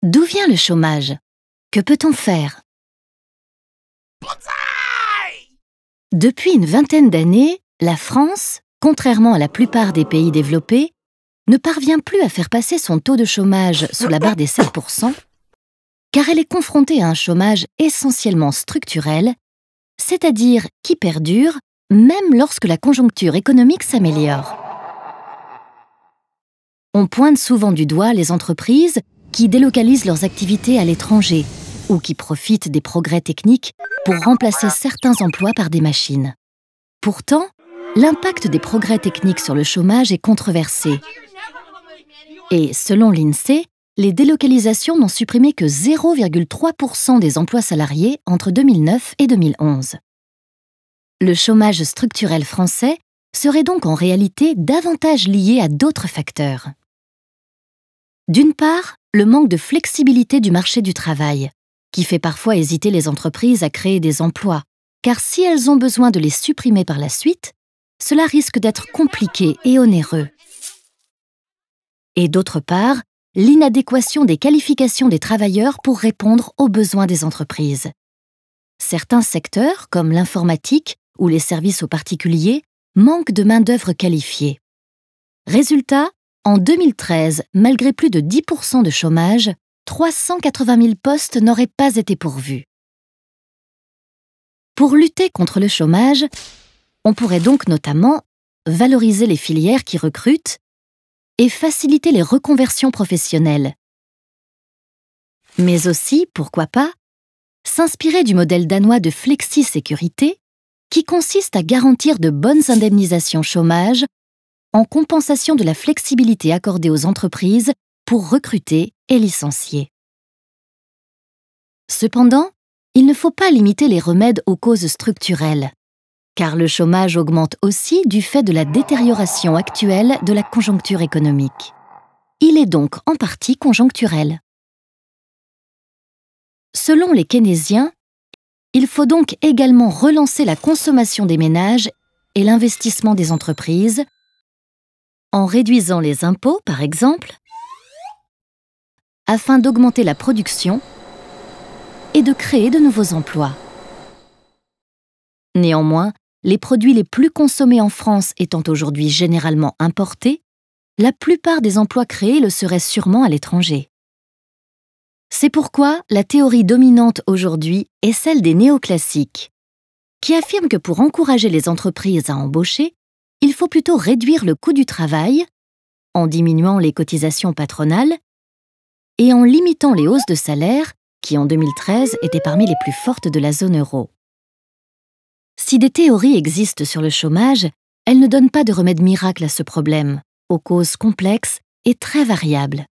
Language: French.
D'où vient le chômage? Que peut-on faire? Depuis une vingtaine d'années, la France, contrairement à la plupart des pays développés, ne parvient plus à faire passer son taux de chômage sous la barre des 7%, car elle est confrontée à un chômage essentiellement structurel, c'est-à-dire qui perdure même lorsque la conjoncture économique s'améliore. On pointe souvent du doigt les entreprises qui délocalisent leurs activités à l'étranger ou qui profitent des progrès techniques pour remplacer certains emplois par des machines. Pourtant, l'impact des progrès techniques sur le chômage est controversé. Et selon l'INSEE, les délocalisations n'ont supprimé que 0,3% des emplois salariés entre 2009 et 2011. Le chômage structurel français serait donc en réalité davantage lié à d'autres facteurs. D'une part, le manque de flexibilité du marché du travail, qui fait parfois hésiter les entreprises à créer des emplois, car si elles ont besoin de les supprimer par la suite, cela risque d'être compliqué et onéreux. Et d'autre part, l'inadéquation des qualifications des travailleurs pour répondre aux besoins des entreprises. Certains secteurs, comme l'informatique ou les services aux particuliers, manquent de main-d'œuvre qualifiée. Résultat, en 2013, malgré plus de 10% de chômage, 380 000 postes n'auraient pas été pourvus. Pour lutter contre le chômage, on pourrait donc notamment valoriser les filières qui recrutent et faciliter les reconversions professionnelles. Mais aussi, pourquoi pas, s'inspirer du modèle danois de flexi-sécurité qui consiste à garantir de bonnes indemnisations chômage en compensation de la flexibilité accordée aux entreprises pour recruter et licencier. Cependant, il ne faut pas limiter les remèdes aux causes structurelles, car le chômage augmente aussi du fait de la détérioration actuelle de la conjoncture économique. Il est donc en partie conjoncturel. Selon les keynésiens, il faut donc également relancer la consommation des ménages et l'investissement des entreprises, en réduisant les impôts, par exemple, afin d'augmenter la production et de créer de nouveaux emplois. Néanmoins, les produits les plus consommés en France étant aujourd'hui généralement importés, la plupart des emplois créés le seraient sûrement à l'étranger. C'est pourquoi la théorie dominante aujourd'hui est celle des néoclassiques, qui affirment que pour encourager les entreprises à embaucher, il faut plutôt réduire le coût du travail, en diminuant les cotisations patronales et en limitant les hausses de salaire, qui en 2013 étaient parmi les plus fortes de la zone euro. Si des théories existent sur le chômage, elles ne donnent pas de remède miracle à ce problème, aux causes complexes et très variables.